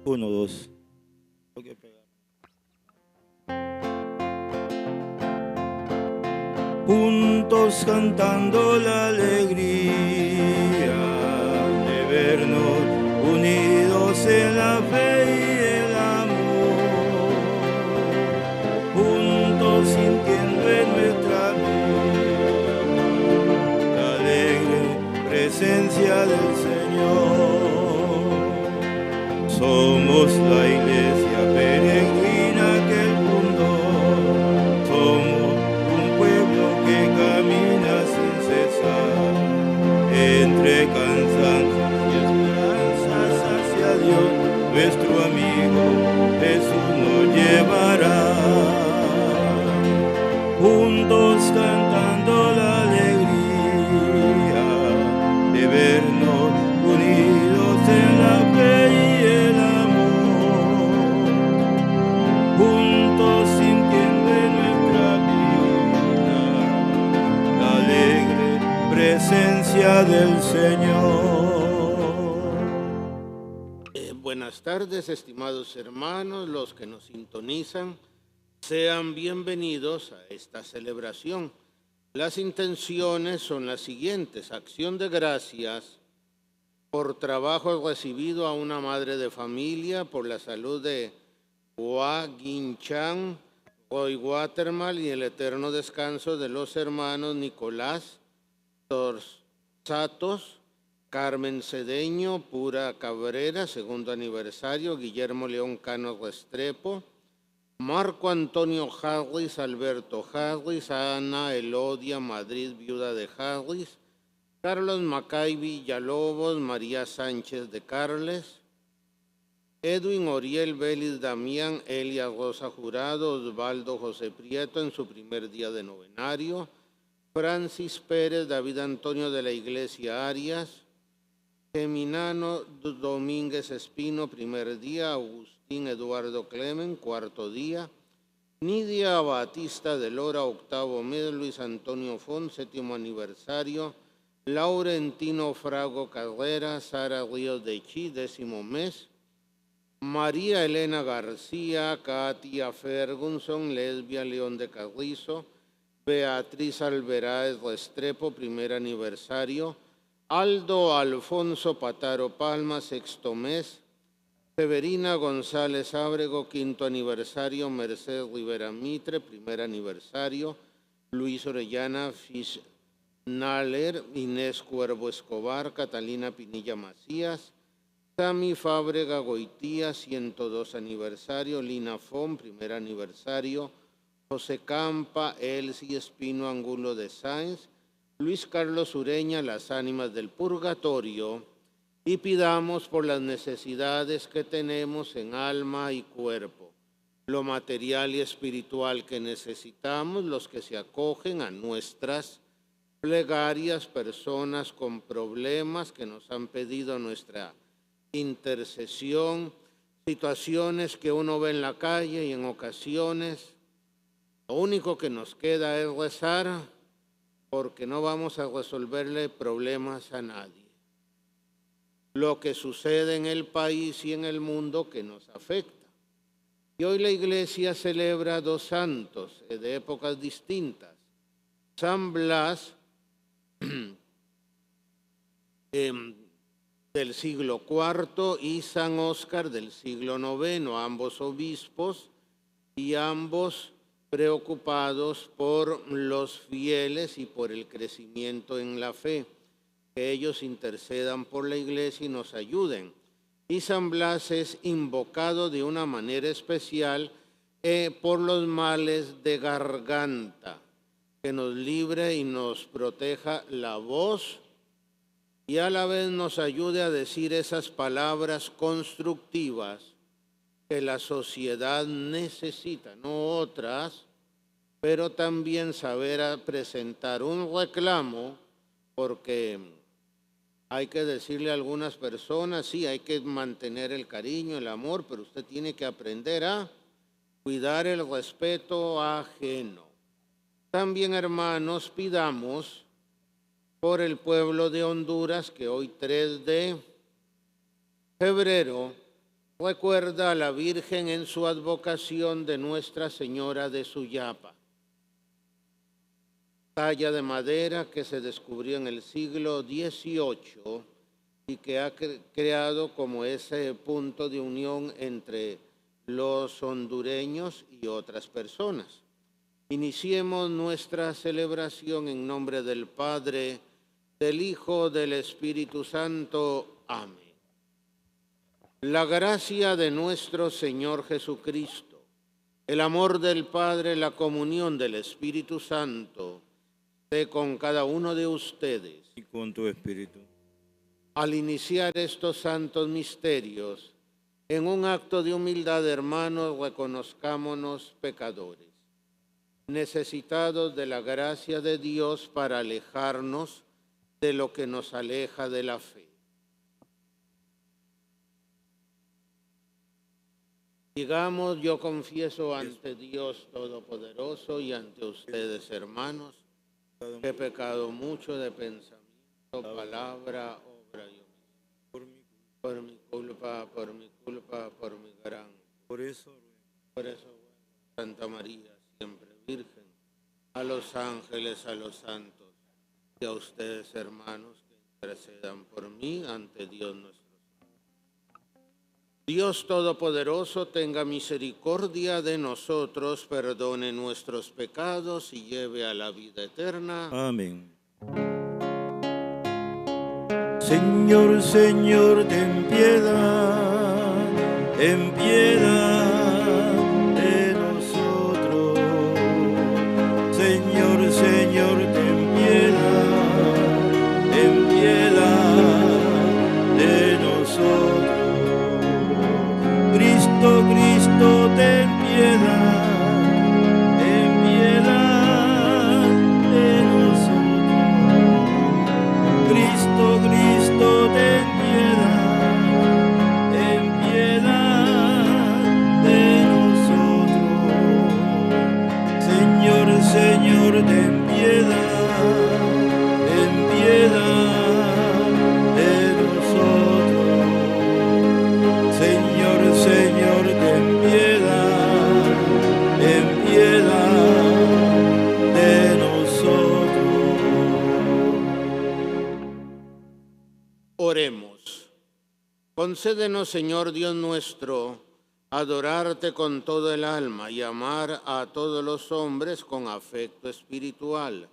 Uno, dos. Juntos cantando la alegría de vernos unidos en la fe y el amor, juntos sintiendo en nuestra vida la alegre presencia del Señor. Somos la iglesia peregrina que el mundo, somos un pueblo que camina sin cesar, entre cansancios y esperanzas hacia Dios, nuestro amigo Jesús nos llevará. Juntos cantando la alegría de vernos unidos en la fe y el amor, juntos sintiendo en nuestra vida la alegre presencia del Señor. Buenas tardes, estimados hermanos, los que nos sintonizan, sean bienvenidos a esta celebración. Las intenciones son las siguientes: acción de gracias por trabajo recibido a una madre de familia, por la salud de Hua Guinchan, Roy Watermal y el eterno descanso de los hermanos Nicolás Torzatos, Carmen Cedeño, Pura Cabrera, segundo aniversario, Guillermo León Cano Restrepo, Marco Antonio Harris, Alberto Harris, Ana Elodia Madrid, viuda de Harris, Carlos Macay Villalobos, María Sánchez de Carles, Edwin Oriel Vélez Damián, Elia Rosa Jurado, Osvaldo José Prieto en su primer día de novenario, Francis Pérez, David Antonio de la Iglesia Arias, Geminano Domínguez Espino, primer día, Agustín Eduardo Clemen, cuarto día, Nidia Batista de Lora, octavo mes, Luis Antonio Font, séptimo aniversario, Laurentino Frago Carrera, Sara Ríos de Chi, décimo mes, María Elena García, Katia Ferguson, Lesbia León de Carrizo, Beatriz Alveráez Restrepo, primer aniversario, Aldo Alfonso Pataro Palma, sexto mes, Severina González Ábrego, quinto aniversario, Mercedes Rivera Mitre, primer aniversario, Luis Orellana Fischnaller, Inés Cuervo Escobar, Catalina Pinilla Macías, Sami Fábrega Goitía, 102 aniversario, Lina Fon, primer aniversario, José Campa, Elsie Espino Angulo de Sáenz, Luis Carlos Ureña, las ánimas del purgatorio, y pidamos por las necesidades que tenemos en alma y cuerpo, lo material y espiritual que necesitamos, los que se acogen a nuestras plegarias, personas con problemas que nos han pedido nuestra intercesión, situaciones que uno ve en la calle y en ocasiones lo único que nos queda es rezar, porque no vamos a resolverle problemas a nadie. Lo que sucede en el país y en el mundo que nos afecta. Y hoy la Iglesia celebra dos santos de épocas distintas. San Blas, del siglo IV, y San Óscar del siglo IX, ambos obispos y ambos preocupados por los fieles y por el crecimiento en la fe. Que ellos intercedan por la Iglesia y nos ayuden. Y San Blas es invocado de una manera especial por los males de garganta, que nos libre y nos proteja la voz y a la vez nos ayude a decir esas palabras constructivas que la sociedad necesita, no otras, pero también saber presentar un reclamo, porque hay que decirle a algunas personas, sí, hay que mantener el cariño, el amor, pero usted tiene que aprender a cuidar el respeto ajeno. También, hermanos, pidamos por el pueblo de Honduras, que hoy 3 de febrero Recuerda a la Virgen en su advocación de Nuestra Señora de Suyapa. Talla de madera que se descubrió en el siglo XVIII y que ha creado como ese punto de unión entre los hondureños y otras personas. Iniciemos nuestra celebración en nombre del Padre, del Hijo, del Espíritu Santo. Amén. La gracia de nuestro Señor Jesucristo, el amor del Padre, la comunión del Espíritu Santo, esté con cada uno de ustedes. Y con tu espíritu. Al iniciar estos santos misterios, en un acto de humildad, hermanos, reconozcámonos pecadores, necesitados de la gracia de Dios para alejarnos de lo que nos aleja de la fe. Digamos, yo confieso ante Dios Todopoderoso y ante ustedes, hermanos, que he pecado mucho de pensamiento, palabra, obra y omisión. Por mi culpa, por mi gran. Por eso, Santa María, siempre Virgen, a los ángeles, a los santos y a ustedes, hermanos, que intercedan por mí ante Dios nuestro Señor. Dios Todopoderoso tenga misericordia de nosotros, perdone nuestros pecados y lleve a la vida eterna. amén. Señor, Señor, ten piedad de nosotros. Señor, Señor, ten piedad de nosotros. Cristo, Cristo, ten piedad de nosotros. Cristo, Cristo, ten piedad de nosotros. Señor, Señor, ten piedad de nosotros. Señor, Señor, ten piedad de nosotros. Oremos. Concédenos, Señor Dios nuestro, adorarte con todo el alma y amar a todos los hombres con afecto espiritual.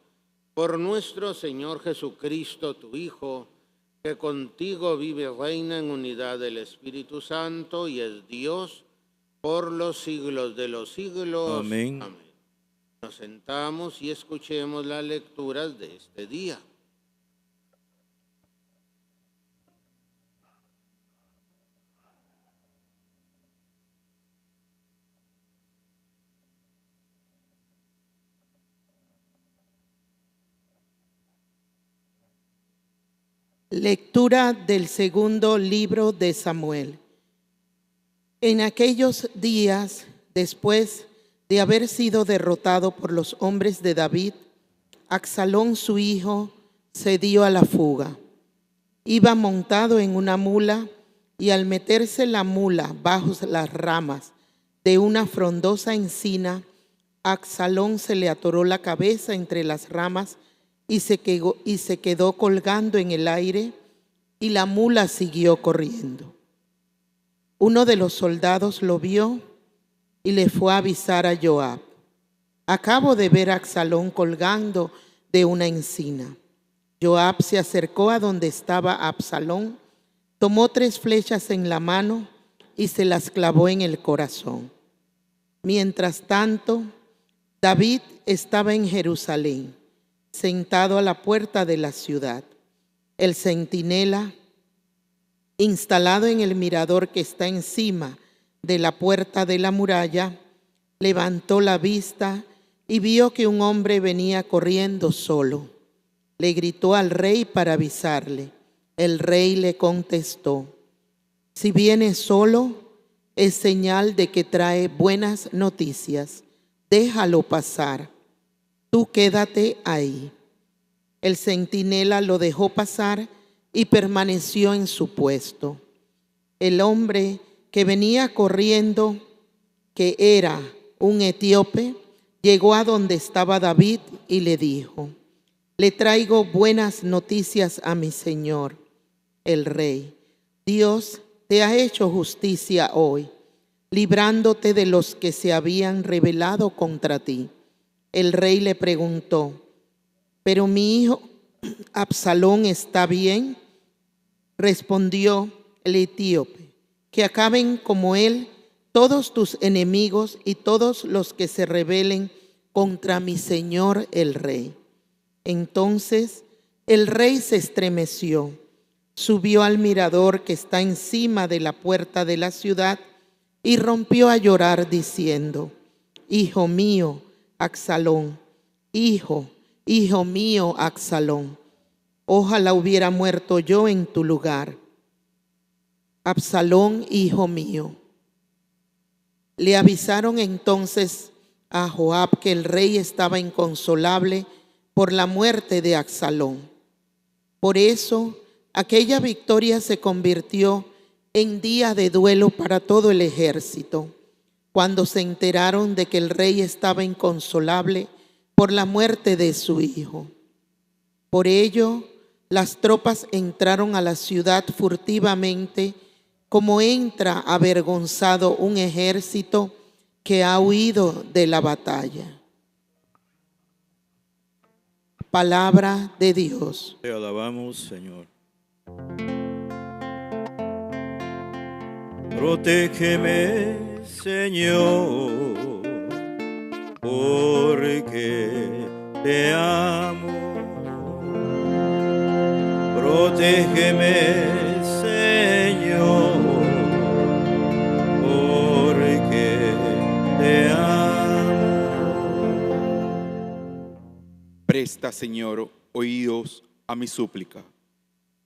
Por nuestro Señor Jesucristo, tu Hijo, que contigo vive y reina en unidad del Espíritu Santo y es Dios por los siglos de los siglos. Amén. Amén. Nos sentamos y escuchemos las lecturas de este día. Lectura del segundo libro de Samuel. En aquellos días, después de haber sido derrotado por los hombres de David, Absalón su hijo se dio a la fuga. Iba montado en una mula y al meterse la mula bajo las ramas de una frondosa encina, a Absalón se le atoró la cabeza entre las ramas y se quedó colgando en el aire, y la mula siguió corriendo. Uno de los soldados lo vio y le fue a avisar a Joab: acabo de ver a Absalón colgando de una encina. Joab se acercó a donde estaba Absalón, tomó 3 flechas en la mano y se las clavó en el corazón. Mientras tanto, David estaba en Jerusalén, sentado a la puerta de la ciudad. El centinela, instalado en el mirador que está encima de la puerta de la muralla, levantó la vista y vio que un hombre venía corriendo solo. Le gritó al rey para avisarle. El rey le contestó: si viene solo, es señal de que trae buenas noticias. Déjalo pasar. Tú quédate ahí. El centinela lo dejó pasar y permaneció en su puesto. El hombre que venía corriendo, que era un etíope, llegó a donde estaba David y le dijo: le traigo buenas noticias a mi señor, el rey. Dios te ha hecho justicia hoy, librándote de los que se habían rebelado contra ti. El rey le preguntó: ¿pero mi hijo Absalón está bien? Respondió el etíope: que acaben como él todos tus enemigos y todos los que se rebelen contra mi señor el rey. Entonces el rey se estremeció, subió al mirador que está encima de la puerta de la ciudad y rompió a llorar diciendo: hijo mío, Absalón, hijo mío, Absalón, ojalá hubiera muerto yo en tu lugar. Absalón, hijo mío. Le avisaron entonces a Joab que el rey estaba inconsolable por la muerte de Absalón. Por eso, aquella victoria se convirtió en día de duelo para todo el ejército, cuando se enteraron de que el rey estaba inconsolable por la muerte de su hijo. Por ello, las tropas entraron a la ciudad furtivamente, como entra avergonzado un ejército que ha huido de la batalla. Palabra de Dios. Te alabamos, Señor. Protégeme, Señor, porque te amo. Protégeme, Señor, porque te amo. Presta, Señor, oídos a mi súplica,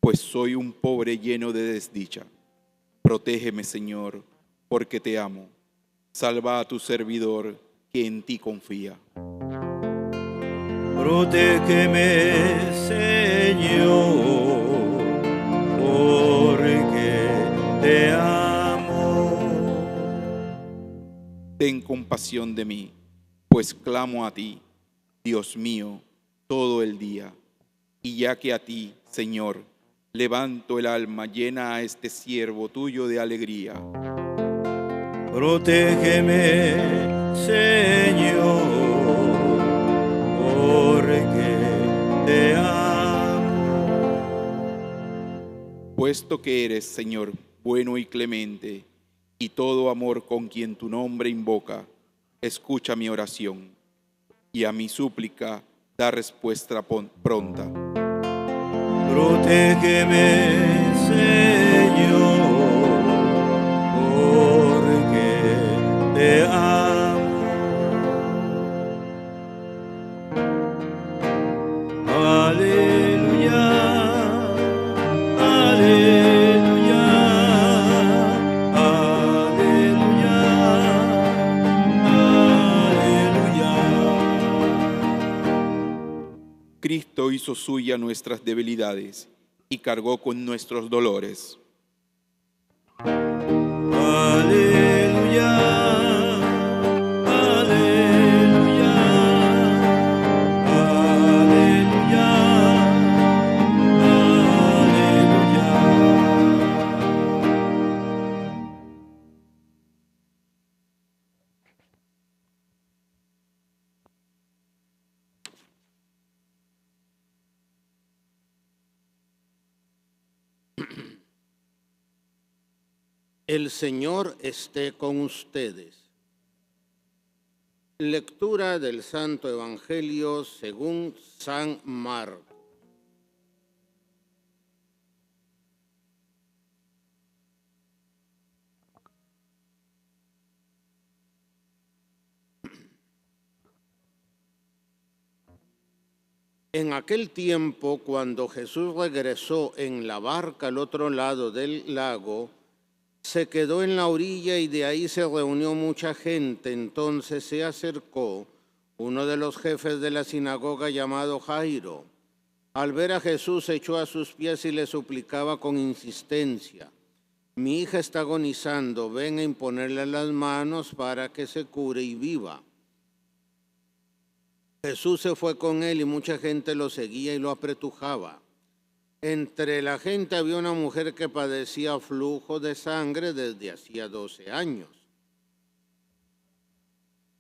pues soy un pobre lleno de desdicha. Protégeme, Señor, porque te amo. Salva a tu servidor que en ti confía. Protégeme, Señor, porque te amo. Ten compasión de mí, pues clamo a ti, Dios mío, todo el día. Y ya que a ti, Señor, levanto el alma, llena a este siervo tuyo de alegría. Protégeme, Señor, porque te amo. Puesto que eres, Señor, bueno y clemente, y todo amor con quien tu nombre invoca, escucha mi oración, y a mi súplica da respuesta pronta. Protégeme, Señor, porque te amo. Aleluya, aleluya, aleluya, aleluya. Cristo hizo suya nuestras debilidades y cargó con nuestros dolores. Aleluya, aleluya, aleluya, aleluya. El Señor esté con ustedes. Lectura del Santo Evangelio según San Marcos. En aquel tiempo, cuando Jesús regresó en la barca al otro lado del lago, se quedó en la orilla y de ahí se reunió mucha gente. Entonces se acercó uno de los jefes de la sinagoga llamado Jairo. Al ver a Jesús, se echó a sus pies y le suplicaba con insistencia: mi hija está agonizando, ven a imponerle las manos para que se cure y viva. Jesús se fue con él y mucha gente lo seguía y lo apretujaba. Entre la gente había una mujer que padecía flujo de sangre desde hacía 12 años.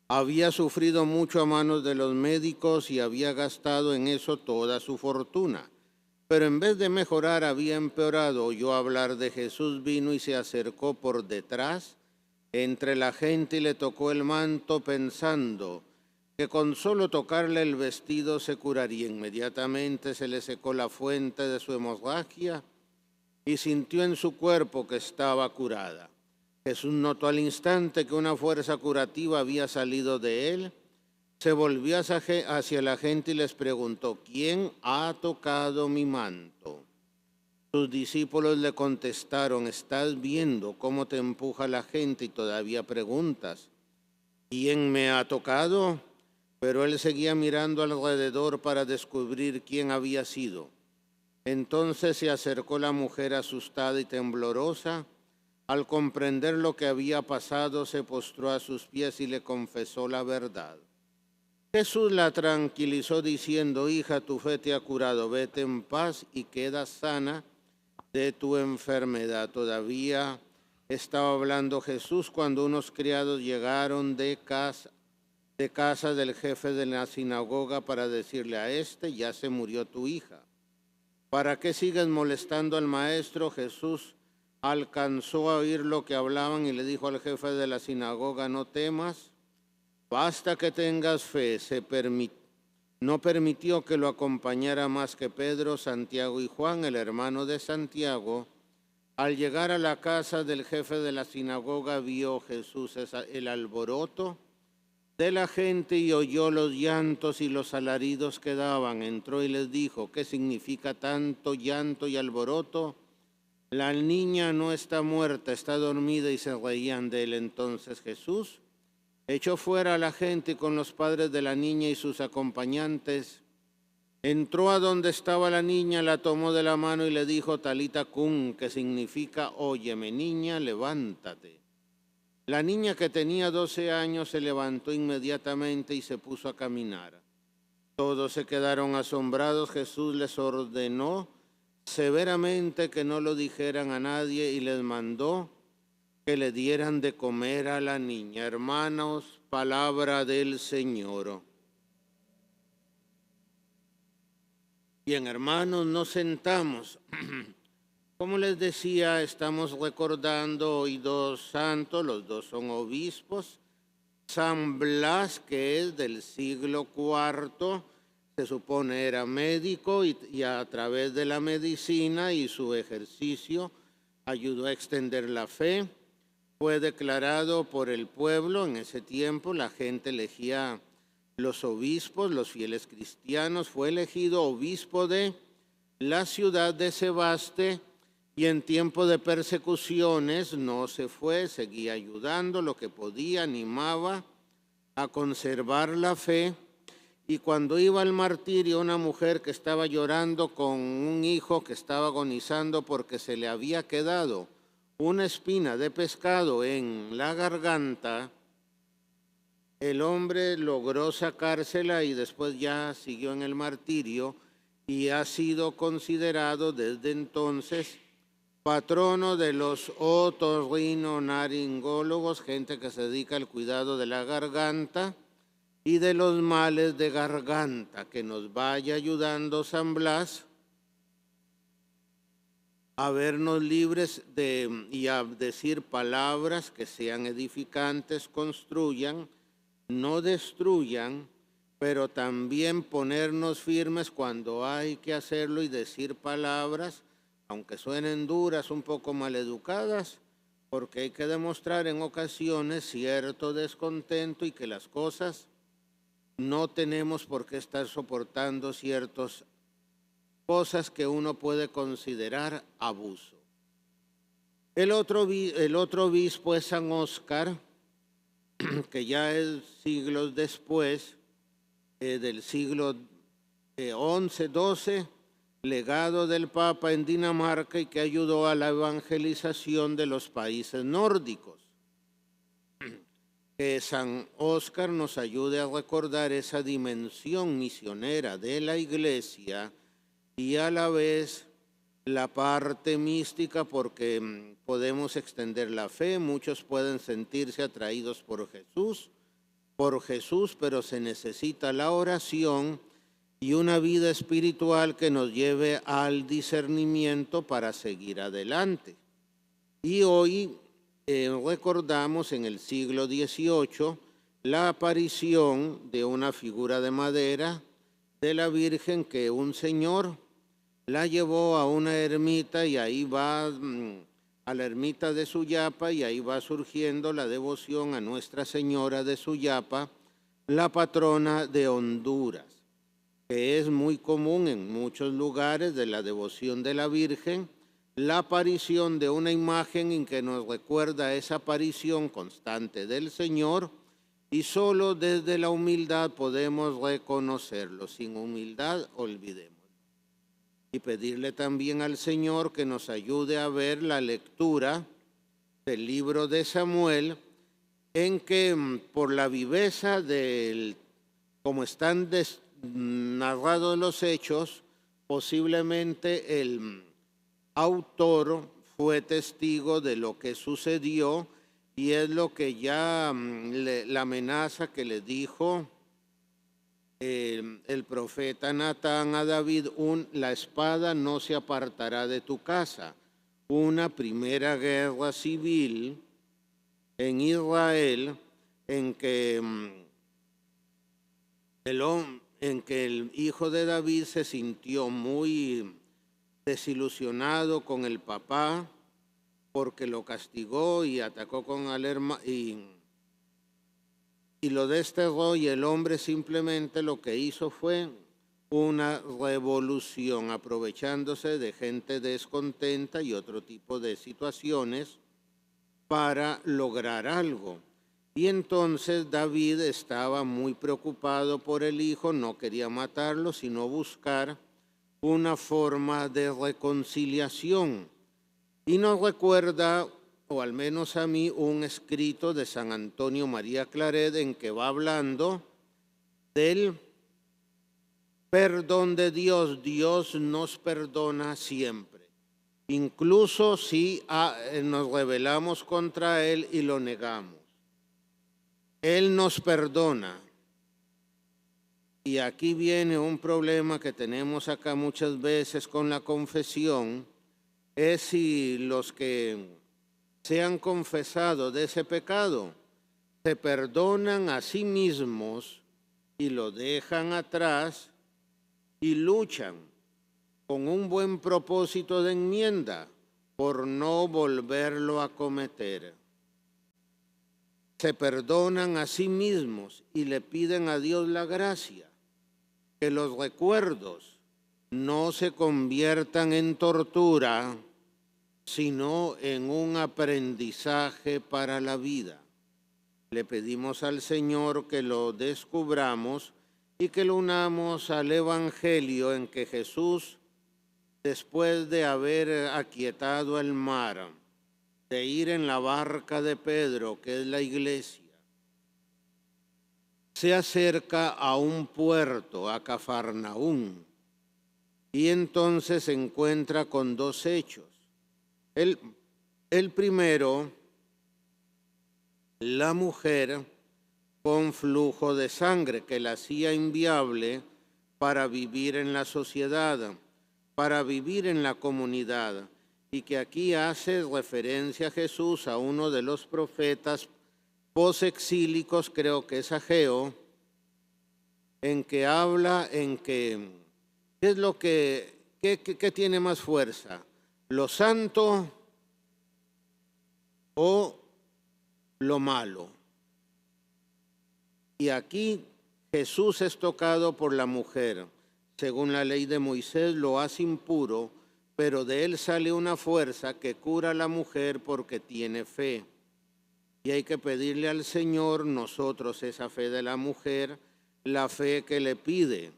Había sufrido mucho a manos de los médicos y había gastado en eso toda su fortuna. Pero en vez de mejorar, había empeorado. Oyó hablar de Jesús, vino y se acercó por detrás entre la gente y le tocó el manto pensando que con solo tocarle el vestido se curaría. Inmediatamente se le secó la fuente de su hemorragia y sintió en su cuerpo que estaba curada. Jesús notó al instante que una fuerza curativa había salido de él. Se volvió hacia la gente y les preguntó, ¿quién ha tocado mi manto? Sus discípulos le contestaron, ¿estás viendo cómo te empuja la gente y todavía preguntas, ¿quién me ha tocado? Pero él seguía mirando alrededor para descubrir quién había sido. Entonces se acercó la mujer asustada y temblorosa. Al comprender lo que había pasado, se postró a sus pies y le confesó la verdad. Jesús la tranquilizó diciendo, hija, tu fe te ha curado, vete en paz y queda sana de tu enfermedad. Todavía estaba hablando Jesús cuando unos criados llegaron de casa del jefe de la sinagoga para decirle a este, ya se murió tu hija. ¿Para qué sigues molestando al maestro? Jesús alcanzó a oír lo que hablaban y le dijo al jefe de la sinagoga, no temas, basta que tengas fe. No permitió que lo acompañara más que Pedro, Santiago y Juan, el hermano de Santiago. Al llegar a la casa del jefe de la sinagoga, vio Jesús el alboroto de la gente y oyó los llantos y los alaridos que daban. Entró y les dijo, ¿qué significa tanto llanto y alboroto? La niña no está muerta, está dormida, y se reían de él. Entonces Jesús echó fuera a la gente con los padres de la niña y sus acompañantes. Entró a donde estaba la niña, la tomó de la mano y le dijo, Talita cum, que significa, óyeme niña, levántate. La niña, que tenía 12 años, se levantó inmediatamente y se puso a caminar. Todos se quedaron asombrados. Jesús les ordenó severamente que no lo dijeran a nadie y les mandó que le dieran de comer a la niña. Hermanos, palabra del Señor. Bien, hermanos, nos sentamos. Como les decía, estamos recordando hoy dos santos, los dos son obispos. San Blas, que es del siglo IV, se supone era médico y a través de la medicina y su ejercicio ayudó a extender la fe. Fue declarado por el pueblo en ese tiempo, la gente elegía los obispos, los fieles cristianos. Fue elegido obispo de la ciudad de Sebaste y en tiempo de persecuciones no se fue, seguía ayudando lo que podía, animaba a conservar la fe. Y cuando iba al martirio, una mujer que estaba llorando con un hijo que estaba agonizando porque se le había quedado una espina de pescado en la garganta, el hombre logró sacársela y después ya siguió en el martirio y ha sido considerado desde entonces patrono de los otorrinolaringólogos, gente que se dedica al cuidado de la garganta y de los males de garganta. Que nos vaya ayudando San Blas a vernos libres y a decir palabras que sean edificantes, construyan, no destruyan, pero también ponernos firmes cuando hay que hacerlo y decir palabras, aunque suenen duras, un poco maleducadas, porque hay que demostrar en ocasiones cierto descontento y que las cosas no tenemos por qué estar soportando ciertas cosas que uno puede considerar abuso. El otro obispo es San Óscar, que ya es siglos después, del siglo XI, XII, legado del Papa en Dinamarca y que ayudó a la evangelización de los países nórdicos. Que San Óscar nos ayude a recordar esa dimensión misionera de la Iglesia y a la vez la parte mística, porque podemos extender la fe. Muchos pueden sentirse atraídos por Jesús, pero se necesita la oración y una vida espiritual que nos lleve al discernimiento para seguir adelante. Y hoy recordamos en el siglo XVIII la aparición de una figura de madera de la Virgen que un señor la llevó a una ermita y ahí va a la ermita de Suyapa y ahí va surgiendo la devoción a Nuestra Señora de Suyapa, la patrona de Honduras, que es muy común en muchos lugares de la devoción de la Virgen, la aparición de una imagen en que nos recuerda esa aparición constante del Señor y solo desde la humildad podemos reconocerlo. Sin humildad, olvidemos. Y pedirle también al Señor que nos ayude a ver la lectura del libro de Samuel, en que por la viveza como están narrados los hechos, posiblemente el autor fue testigo de lo que sucedió y es lo que ya la amenaza que le dijo el profeta Natán a David, la espada no se apartará de tu casa. Una primera guerra civil en Israel en que el hijo de David se sintió muy desilusionado con el papá porque lo castigó y atacó con el hermano y lo desterró, y el hombre simplemente lo que hizo fue una revolución, aprovechándose de gente descontenta y otro tipo de situaciones para lograr algo. Y entonces David estaba muy preocupado por el hijo, no quería matarlo, sino buscar una forma de reconciliación. Y nos recuerda, o al menos a mí, un escrito de San Antonio María Claret en que va hablando del perdón de Dios. Dios nos perdona siempre, incluso si nos rebelamos contra Él y lo negamos. Él nos perdona. Y aquí viene un problema que tenemos acá muchas veces con la confesión, es si los que se han confesado de ese pecado se perdonan a sí mismos y lo dejan atrás y luchan con un buen propósito de enmienda por no volverlo a cometer. Se perdonan a sí mismos y le piden a Dios la gracia, que los recuerdos no se conviertan en tortura, sino en un aprendizaje para la vida. Le pedimos al Señor que lo descubramos y que lo unamos al Evangelio en que Jesús, después de haber aquietado el mar, de ir en la barca de Pedro, que es la iglesia, se acerca a un puerto, a Cafarnaún, y entonces se encuentra con dos hechos. El primero, la mujer con flujo de sangre que la hacía inviable para vivir en la sociedad, para vivir en la comunidad, y que aquí hace referencia a Jesús, a uno de los profetas posexílicos, creo que es Ageo, en que habla ¿qué es lo que tiene más fuerza? ¿Lo santo o lo malo? Y aquí Jesús es tocado por la mujer. Según la ley de Moisés lo hace impuro, pero de él sale una fuerza que cura a la mujer porque tiene fe. Y hay que pedirle al Señor nosotros esa fe de la mujer, la fe que le pide.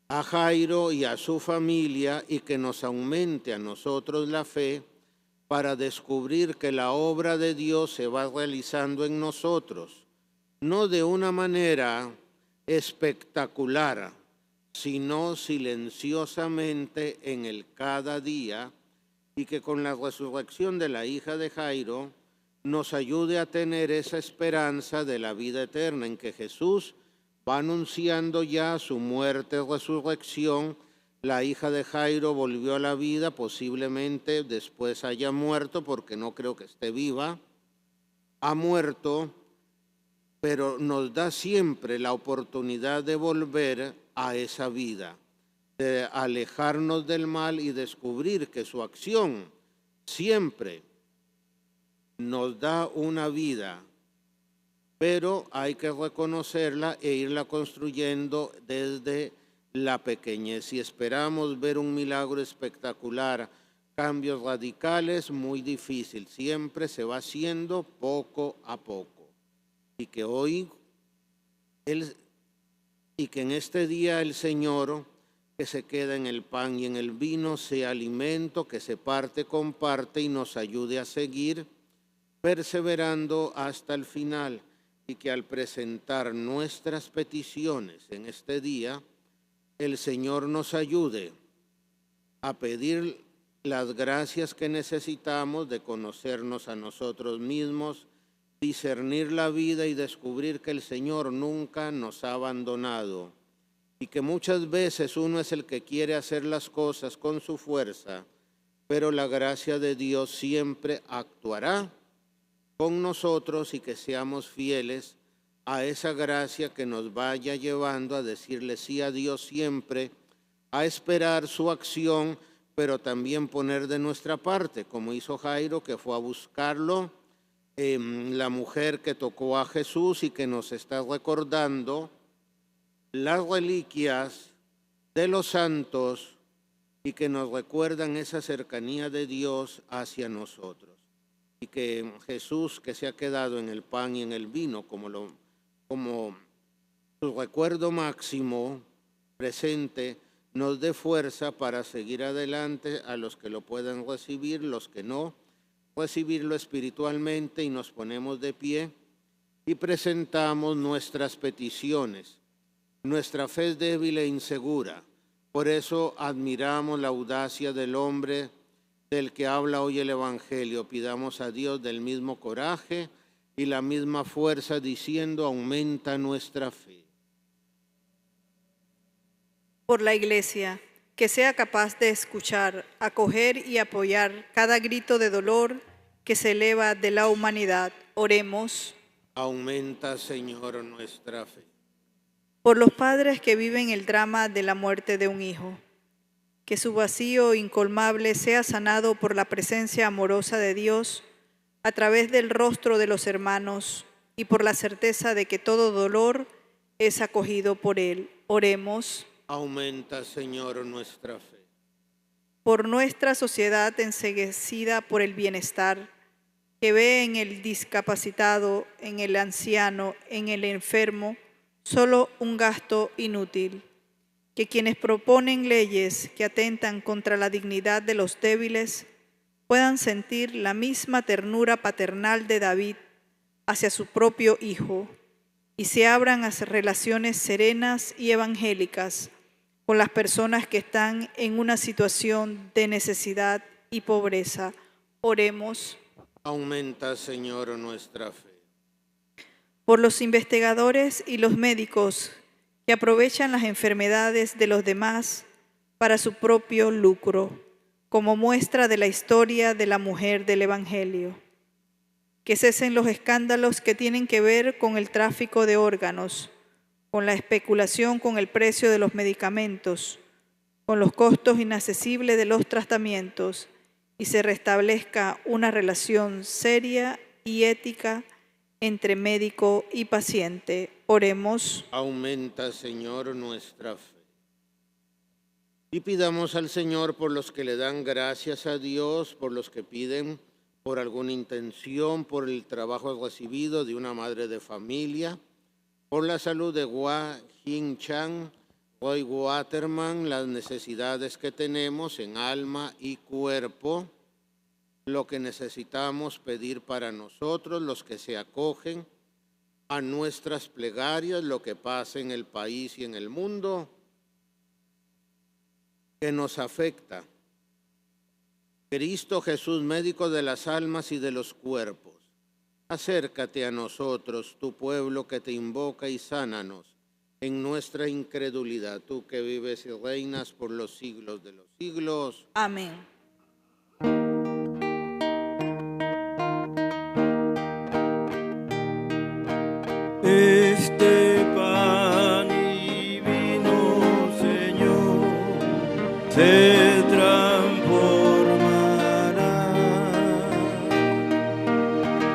a Jairo y a su familia y que nos aumente a nosotros la fe para descubrir que la obra de Dios se va realizando en nosotros, no de una manera espectacular, sino silenciosamente en el cada día, y que con la resurrección de la hija de Jairo nos ayude a tener esa esperanza de la vida eterna, en que Jesús va anunciando ya su muerte y resurrección. La hija de Jairo volvió a la vida, posiblemente después haya muerto, porque no creo que esté viva. Ha muerto, pero nos da siempre la oportunidad de volver a esa vida, de alejarnos del mal y descubrir que su acción siempre nos da una vida, pero hay que reconocerla e irla construyendo desde la pequeñez. Si esperamos ver un milagro espectacular, cambios radicales, muy difícil. Siempre se va haciendo poco a poco. Y que hoy, y que en este día el Señor, que se queda en el pan y en el vino, sea alimento que se comparte y nos ayude a seguir perseverando hasta el final, y que al presentar nuestras peticiones en este día, el Señor nos ayude a pedir las gracias que necesitamos de conocernos a nosotros mismos, discernir la vida y descubrir que el Señor nunca nos ha abandonado, y que muchas veces uno es el que quiere hacer las cosas con su fuerza, pero la gracia de Dios siempre actuará con nosotros, y que seamos fieles a esa gracia que nos vaya llevando a decirle sí a Dios siempre, a esperar su acción, pero también poner de nuestra parte, como hizo Jairo, que fue a buscarlo, la mujer que tocó a Jesús y que nos está recordando las reliquias de los santos y que nos recuerdan esa cercanía de Dios hacia nosotros. Y que Jesús, que se ha quedado en el pan y en el vino como su recuerdo máximo presente, nos dé fuerza para seguir adelante, a los que lo puedan recibir, los que no, recibirlo espiritualmente, y nos ponemos de pie y presentamos nuestras peticiones. Nuestra fe es débil e insegura, por eso admiramos la audacia del hombre del que habla hoy el Evangelio. Pidamos a Dios del mismo coraje y la misma fuerza, diciendo: aumenta nuestra fe. Por la Iglesia, que sea capaz de escuchar, acoger y apoyar cada grito de dolor que se eleva de la humanidad. Oremos. Aumenta, Señor, nuestra fe. Por los padres que viven el drama de la muerte de un hijo, que su vacío incolmable sea sanado por la presencia amorosa de Dios a través del rostro de los hermanos y por la certeza de que todo dolor es acogido por Él. Oremos. Aumenta, Señor, nuestra fe. Por nuestra sociedad enceguecida por el bienestar, que ve en el discapacitado, en el anciano, en el enfermo, solo un gasto inútil. Que quienes proponen leyes que atentan contra la dignidad de los débiles puedan sentir la misma ternura paternal de David hacia su propio hijo y se abran a relaciones serenas y evangélicas con las personas que están en una situación de necesidad y pobreza. Oremos. Aumenta, Señor, nuestra fe. Por los investigadores y los médicos que aprovechan las enfermedades de los demás para su propio lucro, como muestra de la historia de la mujer del Evangelio. Que cesen los escándalos que tienen que ver con el tráfico de órganos, con la especulación con el precio de los medicamentos, con los costos inaccesibles de los tratamientos, y se restablezca una relación seria y ética entre médico y paciente. Oremos. Aumenta, Señor, nuestra fe. Y pidamos al Señor por los que le dan gracias a Dios, por los que piden por alguna intención, por el trabajo recibido de una madre de familia, por la salud de Hua Jin Chang, Roy Waterman las necesidades que tenemos en alma y cuerpo, lo que necesitamos pedir para nosotros, los que se acogen a nuestras plegarias, lo que pasa en el país y en el mundo, que nos afecta. Cristo Jesús, médico de las almas y de los cuerpos, acércate a nosotros, tu pueblo que te invoca, y sánanos en nuestra incredulidad, tú que vives y reinas por los siglos de los siglos. Amén. Este pan y vino, Señor, se transformará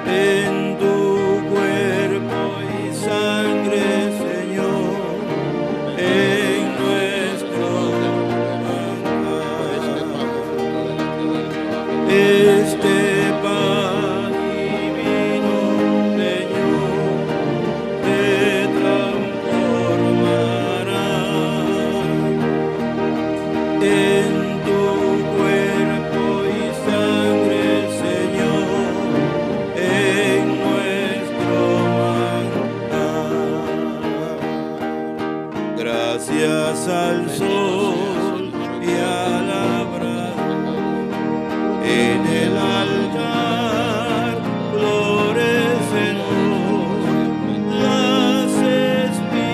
en tu cuerpo y sangre, Señor, en nuestro pan. Este pan y vino, Señor, te transformará en tu cuerpo y sangre, Señor, en nuestro manjar. Gracias al sol y a la brasa, en el altar florecen las espigas,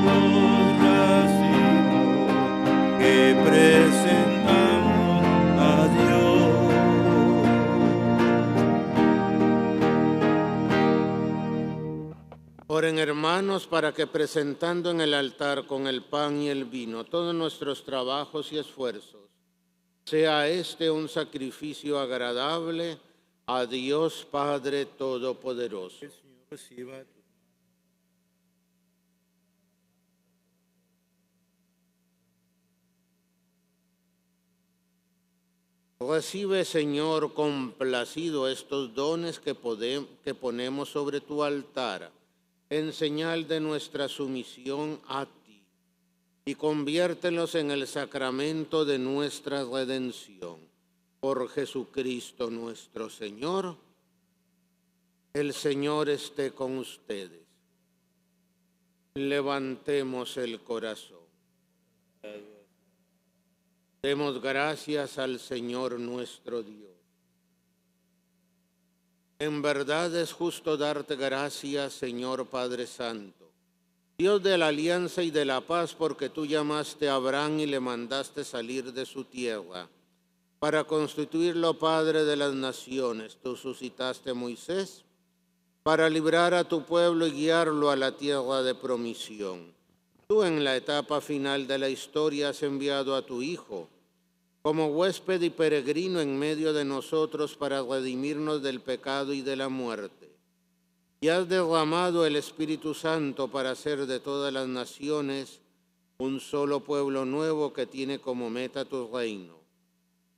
los racimos que presentamos a Dios. Oren, hermanos, para que presentando en el altar con el pan y el vino todos nuestros trabajos y esfuerzos, sea este un sacrificio agradable a Dios Padre Todopoderoso. El Señor reciba tu Recibe, Señor, complacido estos dones que ponemos sobre tu altar, en señal de nuestra sumisión a ti, y conviértelos en el sacramento de nuestra redención. Por Jesucristo nuestro Señor. El Señor esté con ustedes. Levantemos el corazón. Demos gracias al Señor nuestro Dios. En verdad es justo darte gracias, Señor Padre Santo, Dios de la alianza y de la paz, porque tú llamaste a Abraham y le mandaste salir de su tierra para constituirlo Padre de las naciones. Tú suscitaste a Moisés para librar a tu pueblo y guiarlo a la tierra de promisión. Tú en la etapa final de la historia has enviado a tu Hijo como huésped y peregrino en medio de nosotros para redimirnos del pecado y de la muerte. Y has derramado el Espíritu Santo para hacer de todas las naciones un solo pueblo nuevo que tiene como meta tu reino,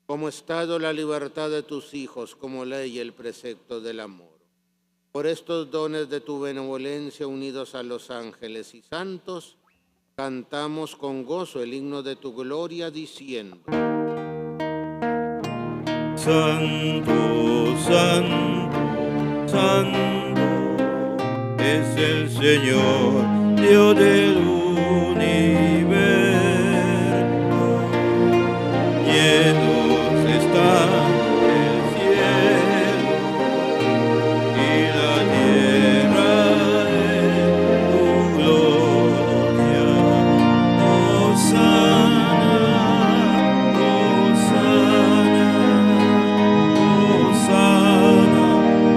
como estado la libertad de tus hijos, como ley el precepto del amor. Por estos dones de tu benevolencia unidos a los ángeles y santos, cantamos con gozo el himno de tu gloria diciendo: Santo, santo, santo es el Señor, Dios del universo. Llenos están el cielo y la tierra de tu gloria. Hosana, Hosana, Hosana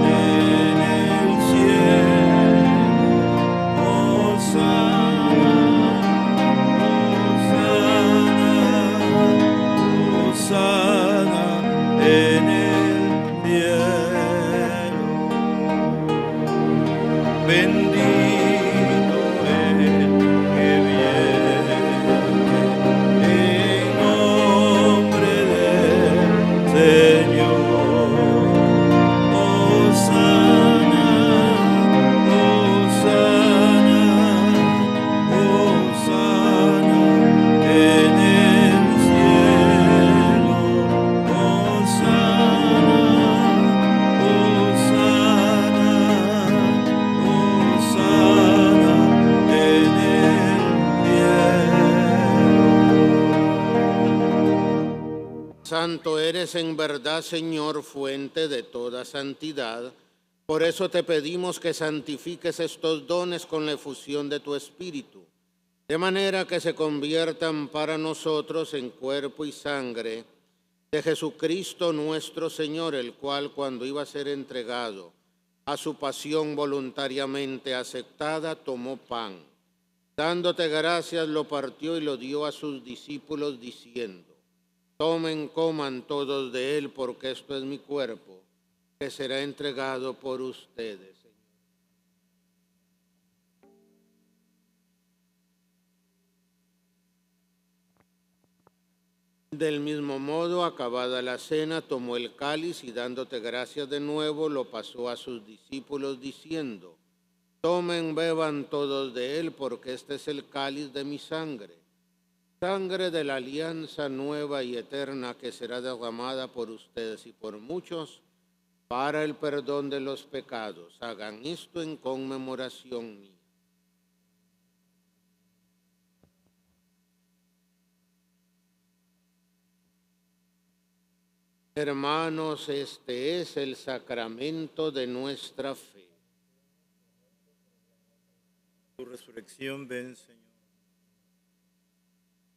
en el cielo. Hosana, Santo eres en verdad, Señor, fuente de toda santidad. Por eso te pedimos que santifiques estos dones con la efusión de tu Espíritu, de manera que se conviertan para nosotros en cuerpo y sangre de Jesucristo nuestro Señor, el cual, cuando iba a ser entregado a su pasión voluntariamente aceptada, tomó pan. Dándote gracias, lo partió y lo dio a sus discípulos, diciendo: tomen, coman todos de él, porque esto es mi cuerpo, que será entregado por ustedes. Del mismo modo, acabada la cena, tomó el cáliz y dándote gracias de nuevo, lo pasó a sus discípulos, diciendo: tomen, beban todos de él, porque este es el cáliz de mi sangre, sangre de la alianza nueva y eterna, que será derramada por ustedes y por muchos para el perdón de los pecados. Hagan esto en conmemoración mía. Hermanos, este es el sacramento de nuestra fe. Tu resurrección ven, Señor.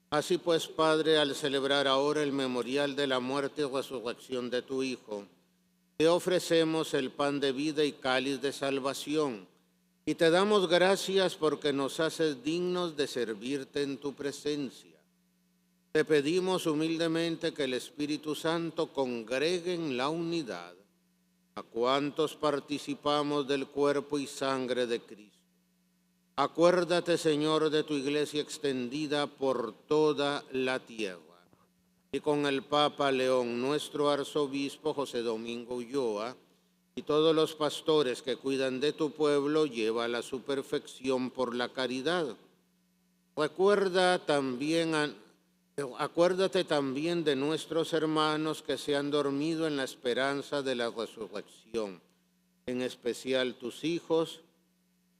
Así pues, Padre, al celebrar ahora el memorial de la muerte y resurrección de tu Hijo, te ofrecemos el pan de vida y cáliz de salvación, y te damos gracias porque nos haces dignos de servirte en tu presencia. Te pedimos humildemente que el Espíritu Santo congregue en la unidad a cuantos participamos del cuerpo y sangre de Cristo. Acuérdate, Señor, de tu iglesia extendida por toda la tierra, y con el Papa León, nuestro arzobispo José Domingo Ulloa, y todos los pastores que cuidan de tu pueblo, llévala a su perfección por la caridad. Acuérdate también de nuestros hermanos que se han dormido en la esperanza de la resurrección, en especial tus hijos,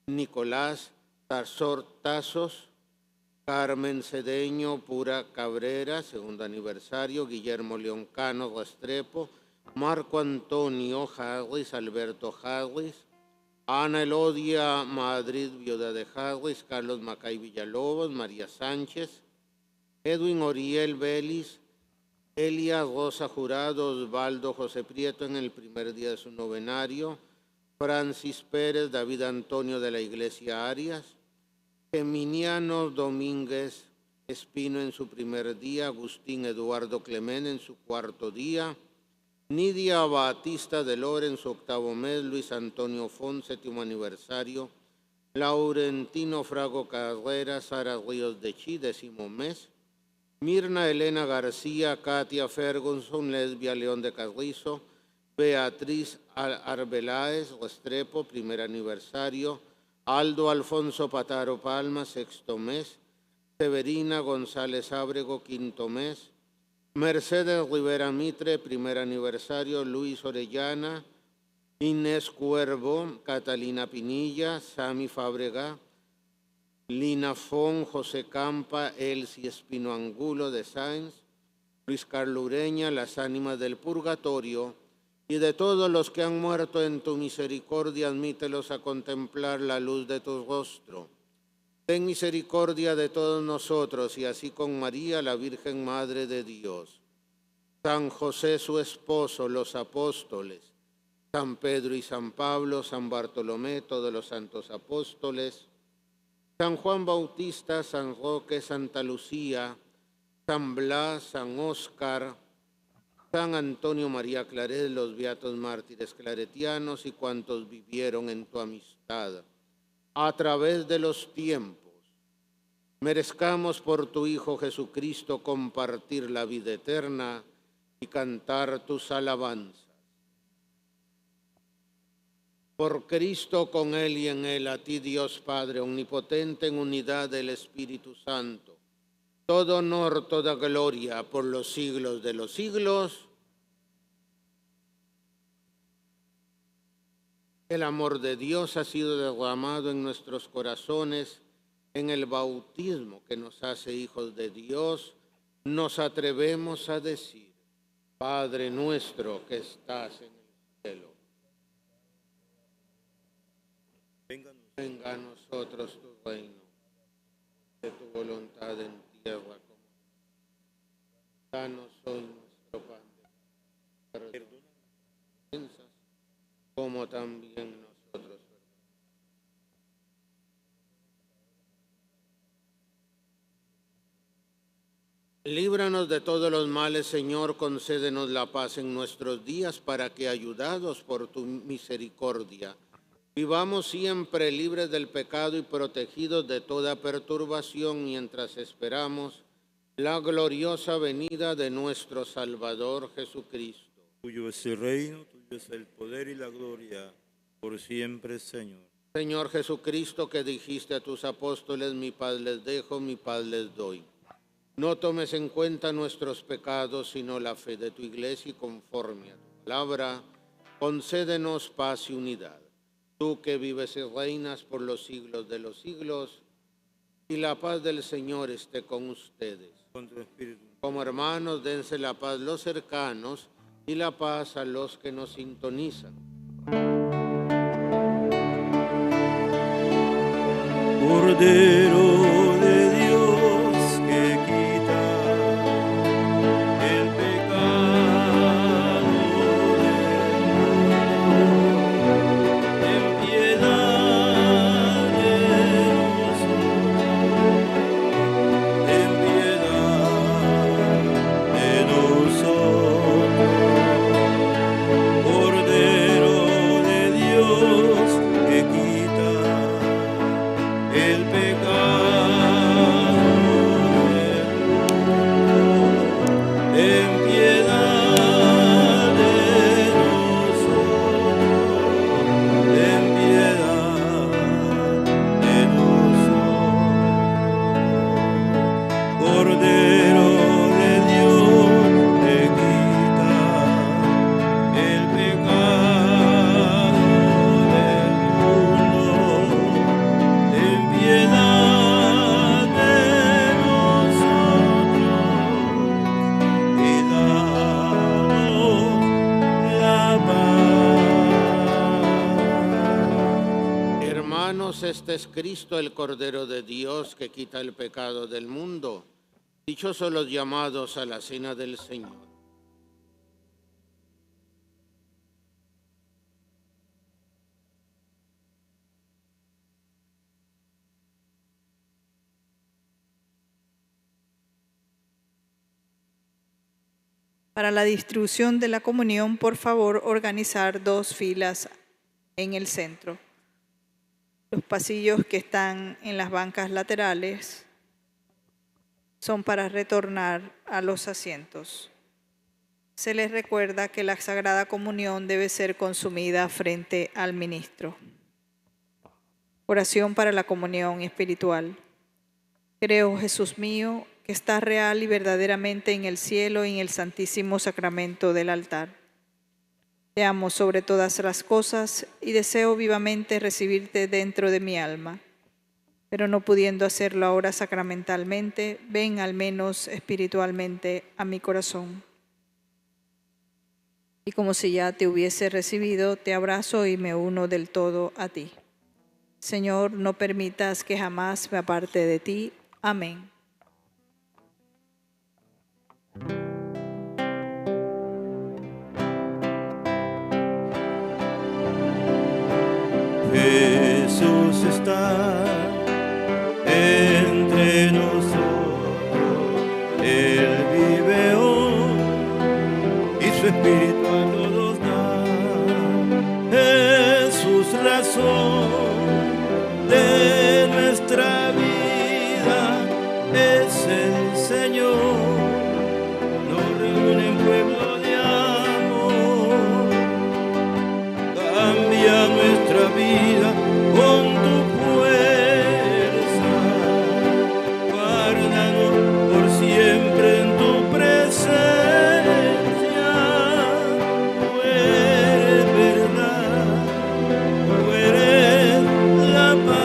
Nicolás Tazos, Carmen Cedeño Pura Cabrera, segundo aniversario, Guillermo León Cano Restrepo, Marco Antonio Harris, Alberto Harris, Ana Elodia Madrid, viuda de Harris, Carlos Macay Villalobos, María Sánchez, Edwin Oriel Vélez, Elia Rosa Jurado, Osvaldo José Prieto en el primer día de su novenario, Francis Pérez, David Antonio de la Iglesia Arias, Geminiano Domínguez Espino en su primer día, Agustín Eduardo Clemén en su cuarto día, Nidia Batista de Lore en su octavo mes, Luis Antonio Font, séptimo aniversario, Laurentino Frago Carrera, Sara Ríos de Chi, décimo mes, Mirna Elena García, Katia Ferguson, Lesbia León de Carrizo, Beatriz Arbeláez Restrepo, primer aniversario, Aldo Alfonso Pataro Palma, sexto mes, Severina González Ábrego, quinto mes, Mercedes Rivera Mitre, primer aniversario, Luis Orellana, Inés Cuervo, Catalina Pinilla, Sami Fábrega, Lina Fon, José Campa, Elsie Espino Angulo de Sáenz, Luis Carlos Ureña, las ánimas del purgatorio, y de todos los que han muerto en tu misericordia, admítelos a contemplar la luz de tu rostro. Ten misericordia de todos nosotros, y así con María, la Virgen Madre de Dios, San José su esposo, los apóstoles, San Pedro y San Pablo, San Bartolomé, todos los santos apóstoles, San Juan Bautista, San Roque, Santa Lucía, San Blas, San Óscar, San Antonio María Claret, los beatos mártires claretianos y cuantos vivieron en tu amistad a través de los tiempos, merezcamos por tu Hijo Jesucristo compartir la vida eterna y cantar tus alabanzas. Por Cristo, con Él y en Él, a ti Dios Padre omnipotente, en unidad del Espíritu Santo, todo honor, toda gloria por los siglos de los siglos. El amor de Dios ha sido derramado en nuestros corazones en el bautismo que nos hace hijos de Dios. Nos atrevemos a decir: Padre nuestro que estás en el cielo, venga a nosotros tu reino, de tu voluntad en tierra como en el cielo. Danos hoy nuestro pan de cada día, perdona como también nosotros. Líbranos de todos los males, Señor, concédenos la paz en nuestros días, para que, ayudados por tu misericordia, vivamos siempre libres del pecado y protegidos de toda perturbación, mientras esperamos la gloriosa venida de nuestro Salvador Jesucristo. Tuyo es el reino, tuyo es el poder y la gloria, por siempre, Señor. Señor Jesucristo, que dijiste a tus apóstoles, mi paz les dejo, mi paz les doy. No tomes en cuenta nuestros pecados, sino la fe de tu Iglesia, y conforme a tu palabra, concédenos paz y unidad. Tú que vives y reinas por los siglos de los siglos, y la paz del Señor esté con ustedes. Con tu espíritu. Como hermanos, dense la paz los cercanos y la paz a los que nos sintonizan. Cordero de Dios que quita el pecado del mundo, ten piedad de nosotros, ten piedad de nosotros. Cordero de Dios que quita el pecado del mundo, ten piedad de nosotros, ten piedad de nosotros. Cordero de Dios que quita el pecado del mundo, ten piedad de nosotros y danos la paz. Hermanos, este es Cristo, el Cordero de Dios, que quita el pecado del mundo. Dichosos los llamados a la cena del Señor. Para la distribución de la comunión, por favor, organizar 2 filas en el centro. Los pasillos que están en las bancas laterales son para retornar a los asientos. Se les recuerda que la Sagrada Comunión debe ser consumida frente al ministro. Oración para la comunión espiritual. Creo, Jesús mío, que estás real y verdaderamente en el cielo y en el santísimo sacramento del altar. Te amo sobre todas las cosas y deseo vivamente recibirte dentro de mi alma. Pero no pudiendo hacerlo ahora sacramentalmente, ven al menos espiritualmente a mi corazón. Y como si ya te hubiese recibido, te abrazo y me uno del todo a ti. Señor, no permitas que jamás me aparte de ti. Amén. Jesús está entre nosotros, Él vive hoy y su espíritu a todos da. Jesús, razón de nuestra vida, es el Señor, nos reúne en pueblo de amor, cambia nuestra vida con tu fuerza, guárdanos por siempre en tu presencia. Tú eres verdad, tú eres la paz.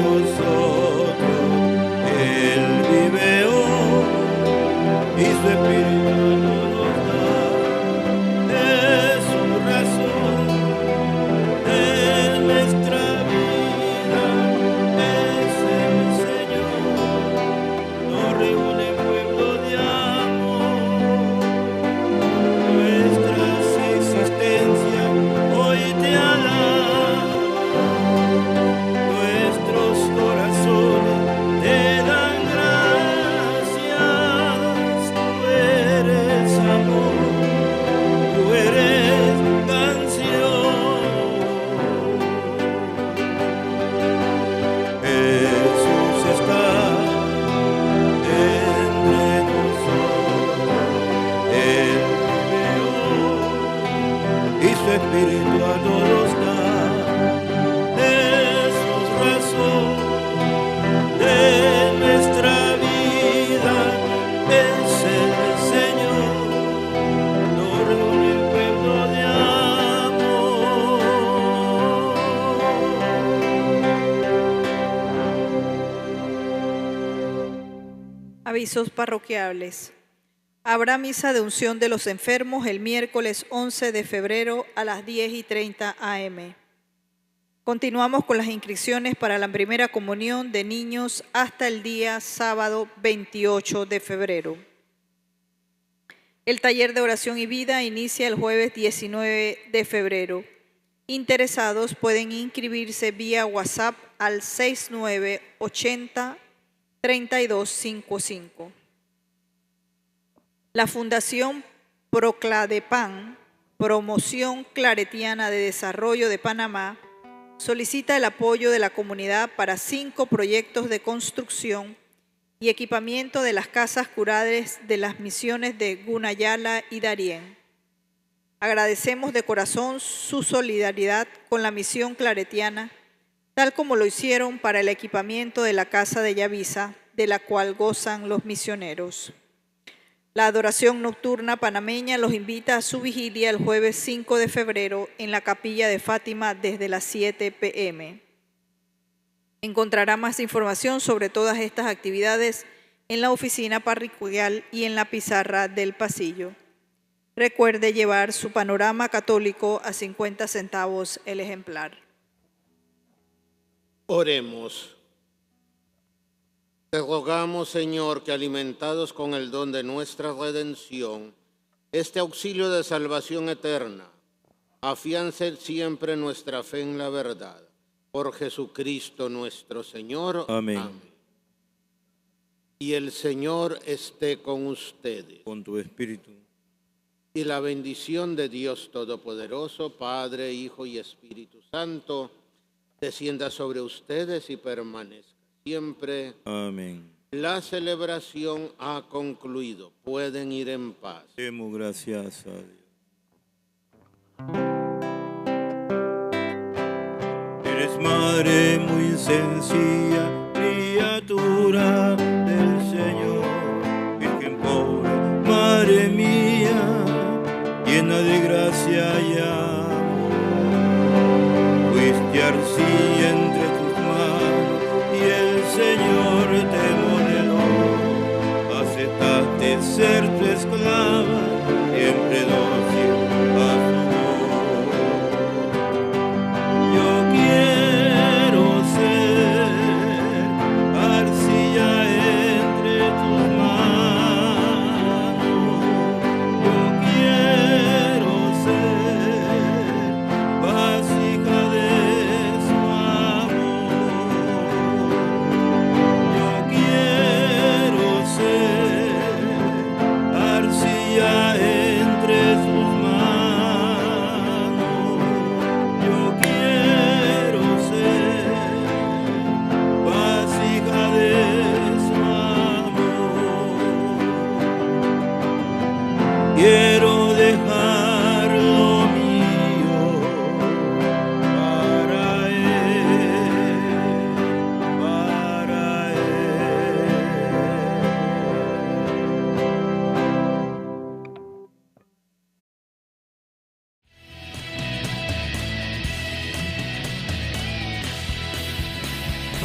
nosotros. Él vive hoy y su espíritu nos da. Es su razón de nuestra vida, es el Señor. Nos reúne pueblo de amor. Nuestras existencias hoy te alaban. Nuestros corazones te dan gracias. Tú eres amor, tú eres canción. Jesús está entre nosotros. Él vive hoy y su espíritu a todos da. Jesús, razón de nuestra vida, es el Señor. Nos reúne el pueblo de amor. Avisos parroquiales. Habrá misa de unción de los enfermos el miércoles 11 de febrero a las 10:30 am. Continuamos con las inscripciones para la primera comunión de niños hasta el día sábado 28 de febrero. El taller de oración y vida inicia el jueves 19 de febrero. Interesados pueden inscribirse vía WhatsApp al 6980-3255. La Fundación Procladepan, Promoción Claretiana de Desarrollo de Panamá, solicita el apoyo de la comunidad para 5 proyectos de construcción y equipamiento de las casas curales de las misiones de Gunayala y Darién. Agradecemos de corazón su solidaridad con la misión claretiana, tal como lo hicieron para el equipamiento de la casa de Yavisa, de la cual gozan los misioneros. La adoración nocturna panameña los invita a su vigilia el jueves 5 de febrero en la capilla de Fátima desde las 7 p.m. Encontrará más información sobre todas estas actividades en la oficina parroquial y en la pizarra del pasillo. Recuerde llevar su panorama católico a 50 centavos el ejemplar. Oremos. Te rogamos, Señor, que alimentados con el don de nuestra redención, este auxilio de salvación eterna, afiance siempre nuestra fe en la verdad. Por Jesucristo nuestro Señor. Amén. Y el Señor esté con ustedes. Con tu espíritu. Y la bendición de Dios Todopoderoso, Padre, Hijo y Espíritu Santo, descienda sobre ustedes y permanezca siempre. Amén. La celebración ha concluido. Pueden ir en paz. Demos gracias a Dios. Eres madre muy sencilla, criatura del Señor, Virgen pobre, madre mía, llena de gracia y amor. Fuiste arcilla entre tus manos y el Señor te modeló. Aceptaste ser tu esclava, siempre dócil a su voz. Yo quiero ser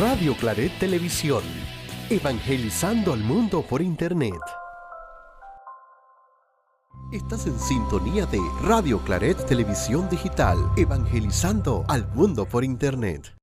Radio Claret Televisión, evangelizando al mundo por Internet. Estás en sintonía de Radio Claret Televisión Digital, evangelizando al mundo por Internet.